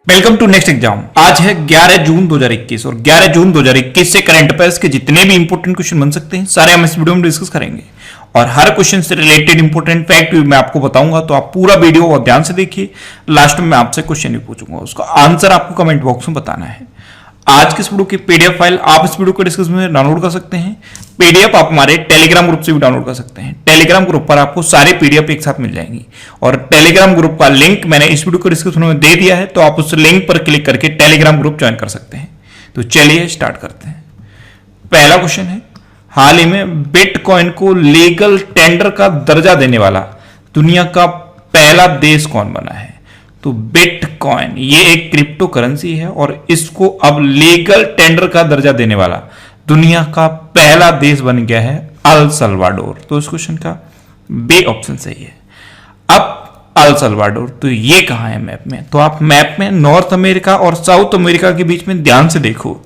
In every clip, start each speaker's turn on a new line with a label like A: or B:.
A: Welcome to next exam. आज है 11 जून 2021 और 11 जून 2021 से करंट अफेयर्स के जितने भी इंपॉर्टेंट क्वेश्चन बन सकते हैं सारे हम इस वीडियो में डिस्कस करेंगे और हर क्वेश्चन से रिलेटेड इंपॉर्टेंट फैक्ट भी मैं आपको बताऊंगा, तो आप पूरा वीडियो और ध्यान से देखिए। लास्ट में मैं आपसे क्वेश्चन भी पूछूंगा, उसका आंसर आपको कमेंट बॉक्स में बताना है। आज के इस वीडियो की पीडीएफ फाइल आप इस वीडियो को डिस्कस में डाउनलोड कर सकते हैं। पीडीएफ आप हमारे टेलीग्राम ग्रुप से भी डाउनलोड कर सकते हैं। टेलीग्राम ग्रुप पर आपको सारे पीडीएफ एक साथ मिल जाएंगी और टेलीग्राम ग्रुप का लिंक मैंने इस वीडियो को डिस्क्रिप्शन में दे दिया है, तो आप उस लिंक पर क्लिक करके टेलीग्राम ग्रुप ज्वाइन कर सकते हैं। तो चलिए स्टार्ट करते हैं। पहला क्वेश्चन है, हाल ही में बिटकॉइन को लीगल टेंडर का दर्जा देने वाला दुनिया का पहला देश कौन बना है? तो बिटकॉइन ये एक क्रिप्टो करेंसी है और इसको अब लीगल टेंडर का दर्जा देने वाला दुनिया का पहला देश बन गया है अल सल्वाडोर। तो इस क्वेश्चन का बी ऑप्शन सही है। अब अल सल्वाडोर, तो ये कहां है मैप में? तो आप मैप में नॉर्थ अमेरिका और साउथ अमेरिका के बीच में ध्यान से देखो,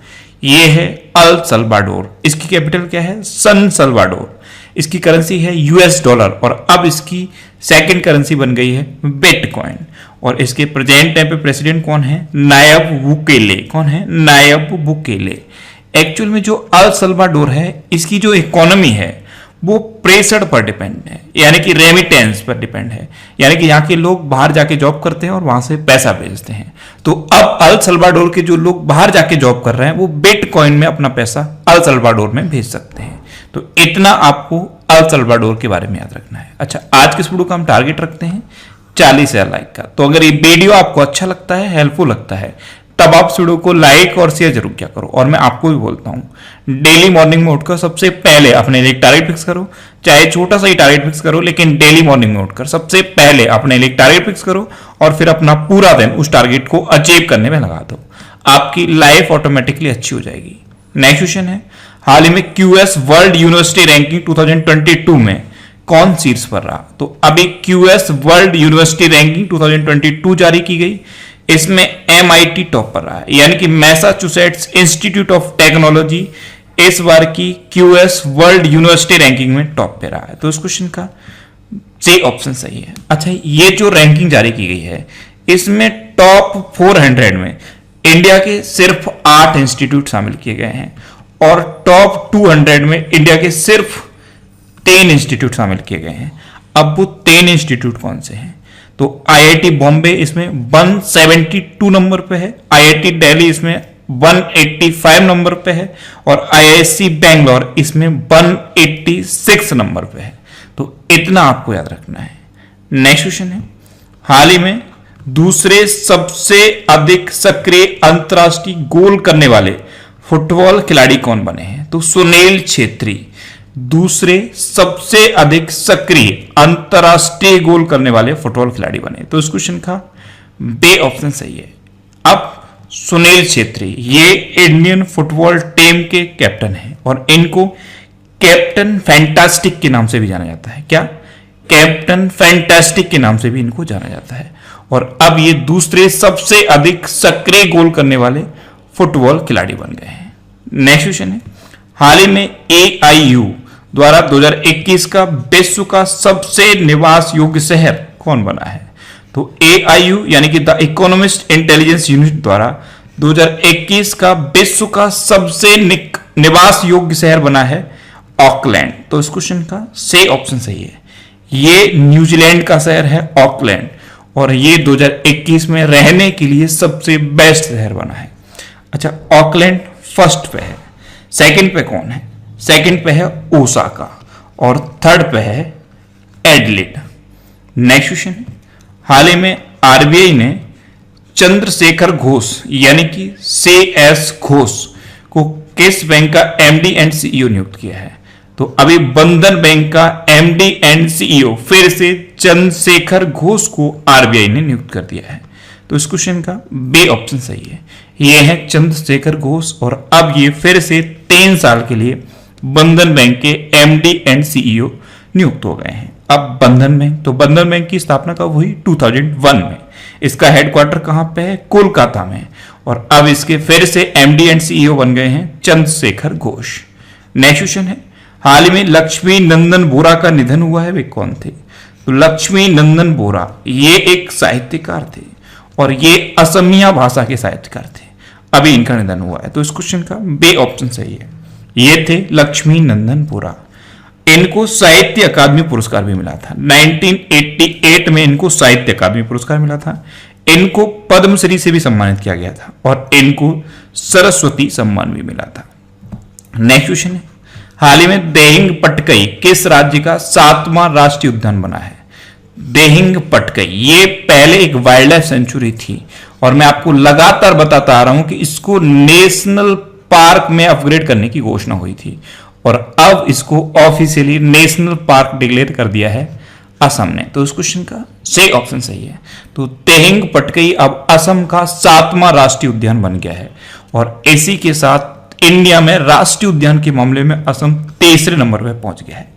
A: ये है अल सल्वाडोर। इसकी कैपिटल क्या है? सन सल्वाडोर। इसकी करेंसी है यूएस डॉलर और अब इसकी सेकंड करेंसी बन गई है बिटकॉइन। और इसके प्रेजेंट टाइम पे प्रेसिडेंट कौन है? Nayib Bukele. कौन है? Nayib Bukele. एक्चुअल में जो अल सल्वाडोर है इसकी जो इकोनॉमी है वो प्रेशर पर डिपेंड है, यानी कि रेमिटेंस पर डिपेंड है, यानी कि यहाँ के लोग बाहर जाके जॉब करते हैं और वहां से पैसा भेजते हैं। तो अब अल सल्वाडोर के जो लोग बाहर जाके जॉब कर रहे हैं वो बिटकॉइन में अपना पैसा अल सल्वाडोर में भेज सकते हैं। तो इतना आपको अल सल्वाडोर के बारे में याद रखना है। अच्छा, आज के इस वीडियो का हम टारगेट रखते हैं 40,000 लाइक का। तो अगर ये वीडियो आपको अच्छा लगता है, हेल्पफुल लगता है, तब आप वीडियो को लाइक और शेयर जरूर किया करो। और मैं आपको भी बोलता हूं, डेली मॉर्निंग में उठकर सबसे पहले अपने लिए टारगेट फिक्स करो, चाहे छोटा सा ही टारगेट फिक्स करो, लेकिन डेली मॉर्निंग में उठकर सबसे पहले अपने लिए टारगेट फिक्स करो और फिर अपना पूरा दिन उस टारगेट को अचीव करने में लगा दो। आपकी लाइफ ऑटोमेटिकली अच्छी हो जाएगी। नेक्स्ट क्वेश्चन है, हाल ही में क्यूएस वर्ल्ड यूनिवर्सिटी रैंकिंग 2022 में कौन शीर्ष पर रहा? तो अभी क्यूएस वर्ल्ड यूनिवर्सिटी रैंकिंग 2022 जारी की गई। इसमें एमआईटी टॉप पर रहा है, यानी कि मैसाचुसेट्स इंस्टीट्यूट ऑफ टेक्नोलॉजी इस बार की क्यूएस वर्ल्ड यूनिवर्सिटी रैंकिंग में टॉप पे रहा है। तो इस क्वेश्चन का सी ऑप्शन सही है। अच्छा, ये जो रैंकिंग जारी की गई है इसमें टॉप 400 में इंडिया के सिर्फ 8 इंस्टीट्यूट शामिल किए गए हैं और टॉप 200 में इंडिया के सिर्फ 3 इंस्टीट्यूट शामिल किए गए हैं। अब वो 3 इंस्टीट्यूट कौन से हैं? तो आईआईटी बॉम्बे इसमें 172 नंबर पे है, आईआईटी दिल्ली इसमें 185 नंबर पे है और आईआईएससी बेंगलोर इसमें 186 नंबर पे है। तो इतना आपको याद रखना है। नेक्स्ट क्वेश्चन है, हाल ही में दूसरे सबसे अधिक सक्रिय अंतरराष्ट्रीय गोल करने वाले फुटबॉल खिलाड़ी कौन बने हैं? तो सुनील छेत्री दूसरे सबसे अधिक सक्रिय अंतरराष्ट्रीय गोल करने वाले फुटबॉल खिलाड़ी बने। तो इस क्वेश्चन का बी ऑप्शन सही है। अब सुनील छेत्री ये इंडियन फुटबॉल टीम के कैप्टन हैं और इनको कैप्टन फैंटास्टिक के नाम से भी जाना जाता है। क्या? कैप्टन फैंटास्टिक के नाम से भी इनको जाना जाता है। और अब ये दूसरे सबसे अधिक सक्रिय गोल करने वाले फुटबॉल खिलाड़ी बन गए हैं। नेक्स्ट क्वेश्चन है, हाल ही में AIU द्वारा 2021 का विश्व का सबसे निवास योग्य शहर कौन बना है? तो AIU यानी कि द इकोनॉमिस्ट इंटेलिजेंस यूनिट द्वारा 2021 का विश्व का सबसे निवास योग्य शहर बना है ऑकलैंड। तो इस क्वेश्चन का सी ऑप्शन सही है। ये न्यूजीलैंड का शहर है ऑकलैंड और ये 2021 में रहने के लिए सबसे बेस्ट शहर बना है। अच्छा, ऑकलैंड फर्स्ट पे है, सेकंड पे कौन है? सेकंड पे है ओसाका और थर्ड पे है एडलेड। नेक्स्ट क्वेश्चन है, हाल ही में आरबीआई ने चंद्रशेखर घोष यानी कि CS घोष को किस बैंक का MD एंड CEO नियुक्त किया है? तो अभी बंधन बैंक का MD एंड CEO फिर से चंद्रशेखर घोष को आरबीआई ने नियुक्त कर दिया है। तो इस क्वेश्चन का बी ऑप्शन सही है। ये है चंद्रशेखर घोष और अब ये फिर से 3 साल के लिए बंधन बैंक के MD एंड CEO नियुक्त हो गए हैं। अब बंधन बैंक, तो बंधन बैंक की स्थापना कब हुई? 2001 में। इसका हेडक्वार्टर कहां पे है? कोलकाता में। और अब इसके फिर से MD एंड CEO बन गए हैं चंद्रशेखर घोष। नेक्स्ट क्वेश्चन है, हाल ही में लक्ष्मी नंदन बोरा का निधन हुआ है, वे कौन थे? तो लक्ष्मी नंदन बोरा ये एक साहित्यकार थे और ये असमिया भाषा के साहित्यकार थे। अभी इनका निधन हुआ है। तो इस क्वेश्चन का बे ऑप्शन सही है। ये थे लक्ष्मी नंदन पुरा। इनको साहित्य अकादमी पुरस्कार भी मिला था। 1988 में इनको साहित्य अकादमी पुरस्कार मिला था। इनको पद्मश्री से भी सम्मानित किया गया था और इनको सरस्वती सम्मान भी मिला था। नेक्स्ट क्वेश्चन है, हाल ही में देहिंग पटकई किस राज्य का 7वां राष्ट्रीय उद्यान बना है? देहिंग पटकई ये पहले एक वाइल्ड लाइफ सेंचुरी थी और मैं आपको लगातार बताता आ रहा हूं कि इसको नेशनल पार्क में अपग्रेड करने की घोषणा हुई थी और अब इसको ऑफिशियली नेशनल पार्क डिक्लेयर कर दिया है असम ने। तो इस क्वेश्चन का सही ऑप्शन सही है। तो देहिंग पटकई अब असम का 7वां राष्ट्रीय उद्यान बन गया है और इसी के साथ इंडिया में राष्ट्रीय उद्यान के मामले में असम तीसरे नंबर पर पहुंच गया है।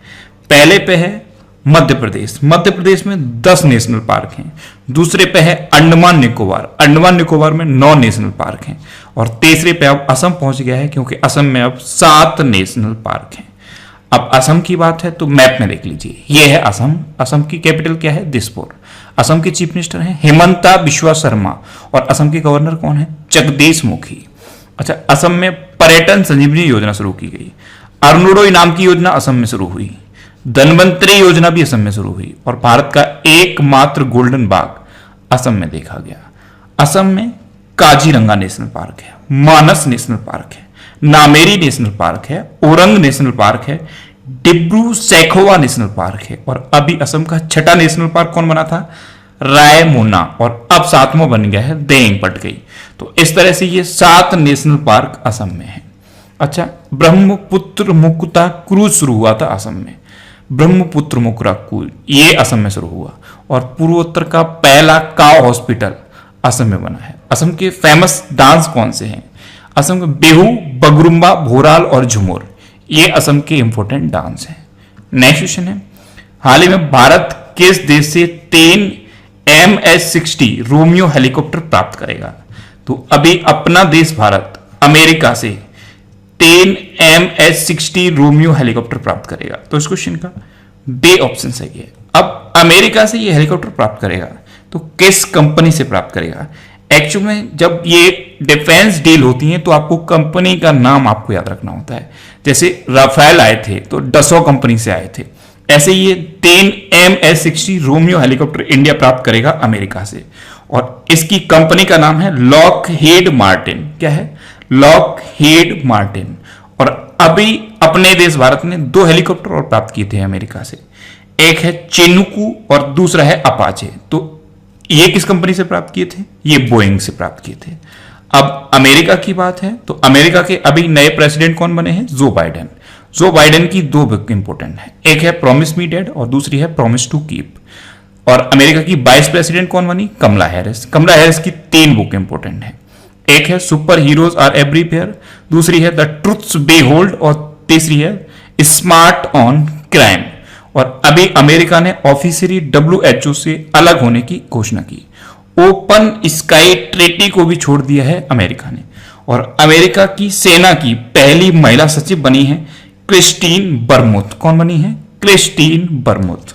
A: पहले पे है मध्य प्रदेश। मध्य प्रदेश में 10 नेशनल पार्क हैं। दूसरे पे है अंडमान निकोबार। अंडमान निकोबार में 9 नेशनल पार्क हैं और तीसरे पे अब असम पहुंच गया है क्योंकि असम में अब 7 नेशनल पार्क हैं। अब असम की बात है तो मैप में देख लीजिए, ये है असम। असम की कैपिटल क्या है? दिसपुर। असम के चीफ मिनिस्टर हैं हेमंता बिश्वा शर्मा और असम के गवर्नर कौन है? जगदीश मुखी। अच्छा, असम में पर्यटन संजीवनी योजना शुरू की गई। अरुणोदय नाम की योजना असम में शुरू हुई। धनवंतरी योजना भी असम में शुरू हुई और भारत का एकमात्र गोल्डन बाग असम में देखा गया। असम में काजीरंगा नेशनल पार्क है, मानस नेशनल पार्क है, नामेरी नेशनल पार्क है, ओरंग नेशनल पार्क है, डिब्रू सैखोवा नेशनल पार्क है और अभी असम का 6ठा नेशनल पार्क कौन बना था? रायमोना। और अब 7वां बन गया है देहिंग पटकई। तो इस तरह से ये 7 नेशनल पार्क असम में है। अच्छा, ब्रह्मपुत्र मुकुता क्रूज शुरू हुआ था असम में। ब्रह्मपुत्र मुकुरा क्रूज ये असम में शुरू हुआ और पूर्वोत्तर का पहला काव हॉस्पिटल असम में बना है। असम के फेमस डांस कौन से हैं? असम के बिहू, बगरुम्बा, भोराल और झुमर ये असम के इंपोर्टेंट डांस हैं। नेक्स्ट क्वेश्चन है, हाल ही में भारत किस देश से 3 MS-60 रोमियो हेलीकॉप्टर प्राप्त करेगा? तो अभी अपना देश भारत अमेरिका से 3 MS-60 रोमियो हेलीकॉप्टर प्राप्त करेगा। तो इस क्वेश्चन का बे ऑप्शन सही है। अब अमेरिका से ये हेलीकॉप्टर प्राप्त करेगा तो किस कंपनी से प्राप्त करेगा? एक्चुअल में जब ये डिफेंस डील होती है तो आपको कंपनी का नाम आपको याद रखना होता है। जैसे राफेल आए थे तो डसो कंपनी से आए थे, ऐसे ये 3 MS-60 रोमियो हेलीकॉप्टर इंडिया प्राप्त करेगा अमेरिका से और इसकी कंपनी का नाम है लॉकहीड मार्टिन। क्या है? Lockheed Martin. और अभी अपने देश भारत ने 2 हेलीकॉप्टर और प्राप्त किए थे अमेरिका से, एक है चिनूकू और दूसरा है अपाचे। तो ये किस कंपनी से प्राप्त किए थे? ये बोइंग से प्राप्त किए थे। अब अमेरिका की बात है तो अमेरिका के अभी नए प्रेसिडेंट कौन बने हैं? Joe Biden. जो बाइडेन की 2 बुक इंपोर्टेंट है, एक है प्रॉमिस मी डैड और दूसरी है प्रॉमिस टू कीप। और अमेरिका की वाइस प्रेसिडेंट कौन बनी? कमला हैरिस। कमला हैरिस की 3 बुक इंपोर्टेंट है, एक है सुपर हीरोज आर एवरीवेयर, दूसरी है द ट्रुथ्स बी होल्ड और तीसरी है स्मार्ट ऑन क्राइम। और अभी अमेरिका ने ऑफिशियली WHO से अलग होने की घोषणा की। ओपन स्काई ट्रीटी को भी छोड़ दिया है अमेरिका ने। और अमेरिका की सेना की पहली महिला सचिव बनी है क्रिस्टीन बरमुथ। कौन बनी है? क्रिस्टीन बरमुथ।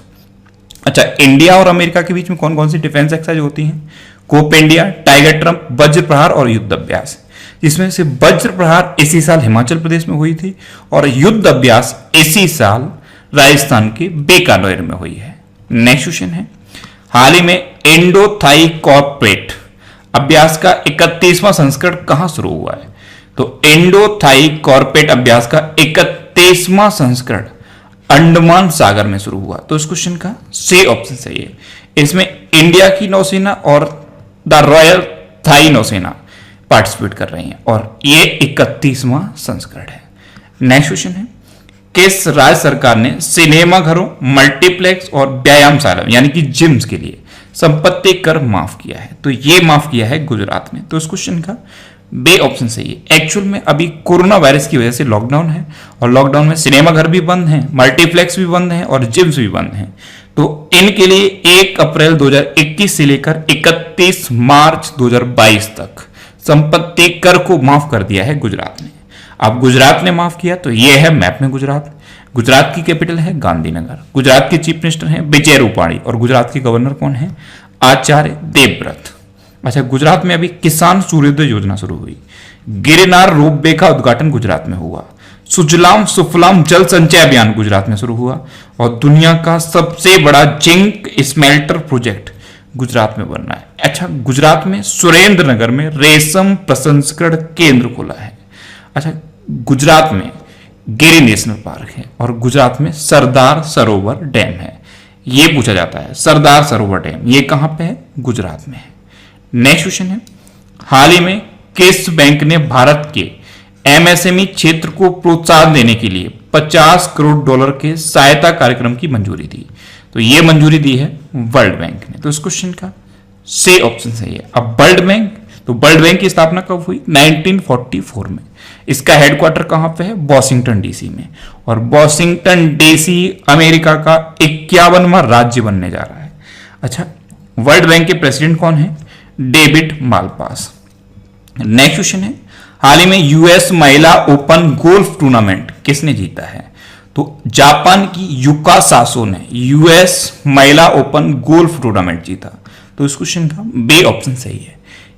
A: अच्छा, इंडिया और अमेरिका के बीच में कौन कौन सी डिफेंस एक्सरसाइज होती हैं? कोप इंडिया, टाइगर ट्रंप, वज्र प्रहार और युद्ध अभ्यास। जिसमें से वज्र प्रहार इसी साल हिमाचल प्रदेश में हुई थी और युद्ध अभ्यास इसी साल राजस्थान के बीकानेर में हुई है। नेक्स्ट क्वेश्चन है, हाल ही में इंडो थाई कॉर्पोरेट अभ्यास का 31वां संस्करण कहां शुरू हुआ है? तो इंडो थाई कॉर्पोरेट अभ्यास का 31वां संस्करण अंडमान सागर में शुरू हुआ। तो इस क्वेश्चन का सही ऑप्शन सही है। इसमें इंडिया की नौसेना और द रॉयल थाई नौसेना पार्टिसिपेट कर रही हैं और ये 31वां संस्करण है। नेक्स्ट क्वेश्चन है, किस राज्य सरकार ने सिनेमा घरों, मल्टीप्लेक्स और व्यायामशाला यानी कि जिम्स के लिए संपत्ति कर माफ किया है? तो ये माफ किया है गुजरात में। तो इस क्वेश्चन का बे ऑप्शन सही है। एक्चुअल में अभी कोरोना वायरस की वजह से लॉकडाउन है और लॉकडाउन में सिनेमा घर भी बंद हैं, मल्टीप्लेक्स भी बंद हैं और जिम्स भी बंद हैं। तो इनके लिए 1 अप्रैल 2021 से लेकर 31 मार्च 2022 तक संपत्ति कर को माफ कर दिया है गुजरात ने। अब गुजरात ने माफ किया तो यह है मैप में गुजरात। गुजरात की कैपिटल है गांधीनगर। गुजरात के चीफ मिनिस्टर हैं विजय रूपाणी और गुजरात के गवर्नर कौन है? आचार्य देवव्रत। अच्छा, गुजरात में अभी किसान सूर्योदय योजना शुरू हुई। गिरनार रोपवे का उद्घाटन गुजरात में हुआ। सुजलाम सुफलाम जल संचय अभियान गुजरात में शुरू हुआ। और दुनिया का सबसे बड़ा जिंक स्मेल्टर प्रोजेक्ट गुजरात में बन रहा है। अच्छा, गुजरात में सुरेंद्र नगर में रेशम प्रसंस्करण केंद्र खुला है। अच्छा, गुजरात में गिरी नेशनल पार्क है और गुजरात में सरदार सरोवर डैम है। ये पूछा जाता है, सरदार सरोवर डैम ये कहां पे है? गुजरात में है। नेक्स्ट क्वेश्चन है, हाल ही में किस बैंक ने भारत के एमएसएमई क्षेत्र को प्रोत्साहन देने के लिए 50 करोड़ डॉलर के सहायता कार्यक्रम की मंजूरी दी? तो ये मंजूरी दी है वर्ल्ड बैंक ने। तो इस क्वेश्चन का सी ऑप्शन सही है। अब वर्ल्ड बैंक, तो वर्ल्ड बैंक की स्थापना कब हुई? 1944 में। इसका हेडक्वार्टर कहां पे है? वॉशिंगटन डीसी में। और वॉशिंगटन डीसी अमेरिका का 51वां राज्य बनने जा रहा है। अच्छा, वर्ल्ड बैंक के प्रेसिडेंट कौन है? David Malpass. नेक्स्ट क्वेश्चन है, हाल ही में यूएस महिला ओपन गोल्फ टूर्नामेंट किसने जीता है? तो जापान की युका सासो ने यूएस महिला ओपन गोल्फ टूर्नामेंट जीता। तो इस क्वेश्चन का बी ऑप्शन सही है।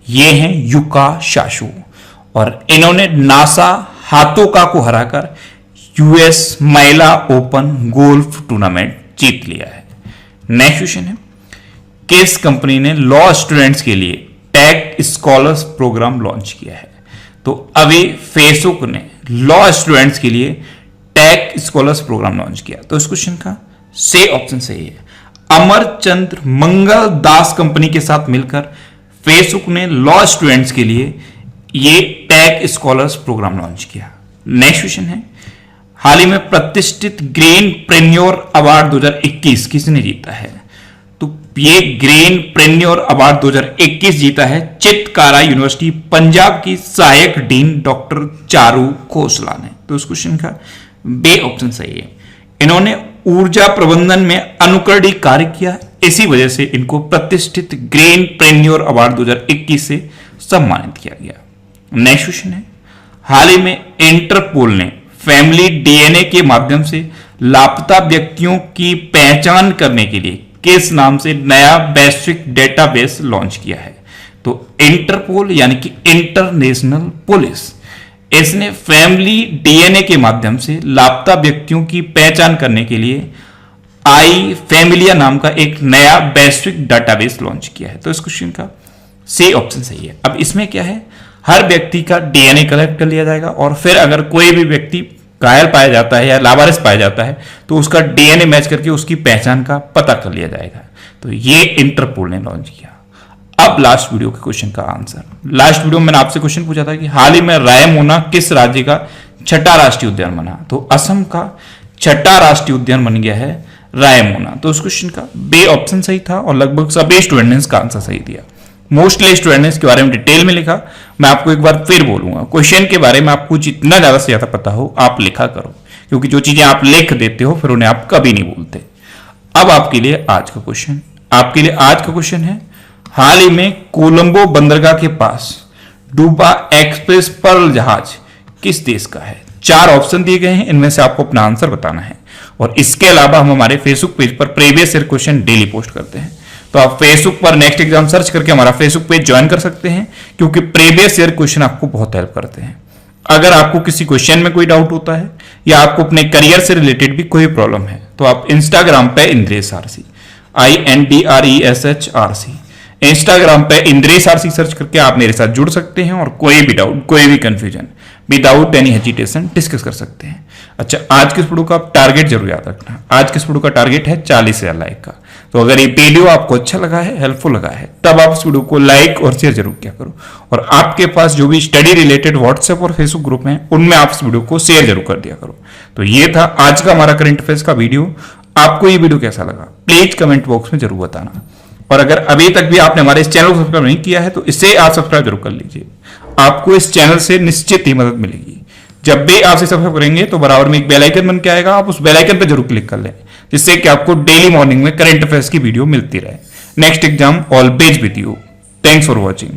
A: ये हैं युका सासो और इन्होंने नासा हातोका को हराकर यूएस महिला ओपन गोल्फ टूर्नामेंट जीत लिया है। नेक्स्ट क्वेश्चन है, किस कंपनी ने लॉ स्टूडेंट्स के लिए टेक स्कॉलर्स प्रोग्राम लॉन्च किया है? तो अभी फेसबुक ने लॉ स्टूडेंट्स के लिए टेक स्कॉलर्स प्रोग्राम लॉन्च किया। तो इस क्वेश्चन का सी ऑप्शन सही है। अमरचंद्र मंगल दास कंपनी के साथ मिलकर फेसबुक ने लॉ स्टूडेंट्स के लिए ये टेक स्कॉलर्स प्रोग्राम लॉन्च किया। नेक्स्ट क्वेश्चन है, हाल ही में प्रतिष्ठित ग्रीन प्रेन्योर अवार्ड 2021 किसने जीता है? तो ये ग्रीन प्रेन्योर अवार्ड 2021 जीता है चितकारा यूनिवर्सिटी पंजाब की सहायक डीन डॉक्टर चारू खोसला ने। तो इस क्वेश्चन का बी ऑप्शन सही है। इन्होंने ऊर्जा प्रबंधन में अनुकरणीय कार्य किया, इसी वजह से इनको प्रतिष्ठित ग्रीन प्रेन्योर अवार्ड 2021 से सम्मानित किया गया। नेक्स्ट क्वेश्चन है, हाल ही में इंटरपोल ने फैमिली डीएनए के माध्यम से लापता व्यक्तियों की पहचान करने के लिए किस नाम से नया वैश्विक डेटाबेस लॉन्च किया है? तो इंटरपोल यानी कि इंटरनेशनल पुलिस, इसने फैमिली डीएनए के माध्यम से लापता व्यक्तियों की पहचान करने के लिए आई फैमिलिया नाम का एक नया वैश्विक डेटाबेस लॉन्च किया है। तो इस क्वेश्चन का सी ऑप्शन सही है। अब इसमें क्या है, हर व्यक्ति का डीएनए कलेक्ट कर लिया जाएगा और फिर अगर कोई भी व्यक्ति घायल पाया जाता है या लावारिस पाया जाता है तो उसका डीएनए मैच करके उसकी पहचान का पता कर लिया जाएगा। तो ये इंटरपोल ने लॉन्च किया। अब लास्ट वीडियो के क्वेश्चन का आंसर। लास्ट वीडियो में मैंने आपसे क्वेश्चन पूछा था कि हाल ही में रायमोना किस राज्य का छठा राष्ट्रीय उद्यान बना? तो असम का छठा राष्ट्रीय उद्यान बन गया है रायमोना। तो उस क्वेश्चन का बी ऑप्शन सही था और लगभग सभी स्टूडेंट ने इसका आंसर सही दिया। मोस्टली स्टूडेंट ने इसके बारे में डिटेल में लिखा। मैं आपको एक बार फिर बोलूंगा, क्वेश्चन के बारे में आपको जितना ज्यादा से ज्यादा पता हो आप लिखा करो, क्योंकि जो चीजें आप लिख देते हो फिर उन्हें आप कभी नहीं भूलते। अब आपके लिए आज का क्वेश्चन है, हाल ही में कोलंबो बंदरगाह के पास डूबा एक्सप्रेस पर्ल जहाज किस देश का है? 4 ऑप्शन दिए गए हैं, इनमें से आपको अपना आंसर बताना है। और इसके अलावा हम हमारे फेसबुक पेज पर previous year question daily post करते हैं, तो आप फेसबुक पर नेक्स्ट एग्जाम सर्च करके हमारा फेसबुक पेज ज्वाइन कर सकते हैं, क्योंकि प्रीवियस ईयर क्वेश्चन आपको बहुत हेल्प करते हैं। अगर आपको किसी क्वेश्चन में कोई डाउट होता है या आपको अपने करियर से रिलेटेड भी कोई प्रॉब्लम है तो आप इंस्टाग्राम पे इंद्रेश आरसी INDRESHRC इंस्टाग्राम पे इंद्रेश आरसी सर्च करके आप मेरे साथ जुड़ सकते हैं और कोई भी डाउट, कोई भी confusion without any hesitation discuss कर सकते हैं। अच्छा, आज के इस वीडियो का आप टारगेट जरूर याद रखना। आज के इस वीडियो का टारगेट है 40,000 लाइक का। तो अगर ये वीडियो आपको अच्छा लगा है, हेल्पफुल लगा है, तब आप इस वीडियो को लाइक और शेयर जरूर किया करो। और आपके पास जो भी स्टडी रिलेटेड व्हाट्सएप और फेसबुक ग्रुप हैं उनमें आप इस वीडियो को शेयर जरूर कर दिया करो। तो ये था आज का हमारा करंट अफेयर्स का वीडियो। आपको ये वीडियो कैसा लगा प्लीज कमेंट बॉक्स में जरूर बताना। और अगर अभी तक भी आपने हमारे इस चैनल को सब्सक्राइब नहीं किया है तो इसे आप सब्सक्राइब जरूर कर लीजिए। आपको इस चैनल से निश्चित ही मदद मिलेगी। जब भी आप इसे सब्सक्राइब करेंगे तो बराबर में एक बेल आइकन बन के आएगा, आप उस बेल आइकन पर जरूर क्लिक कर लें, जिससे कि आपको डेली मॉर्निंग में करंट अफेयर्स की वीडियो मिलती रहे। Next exam always with you. Thanks for watching.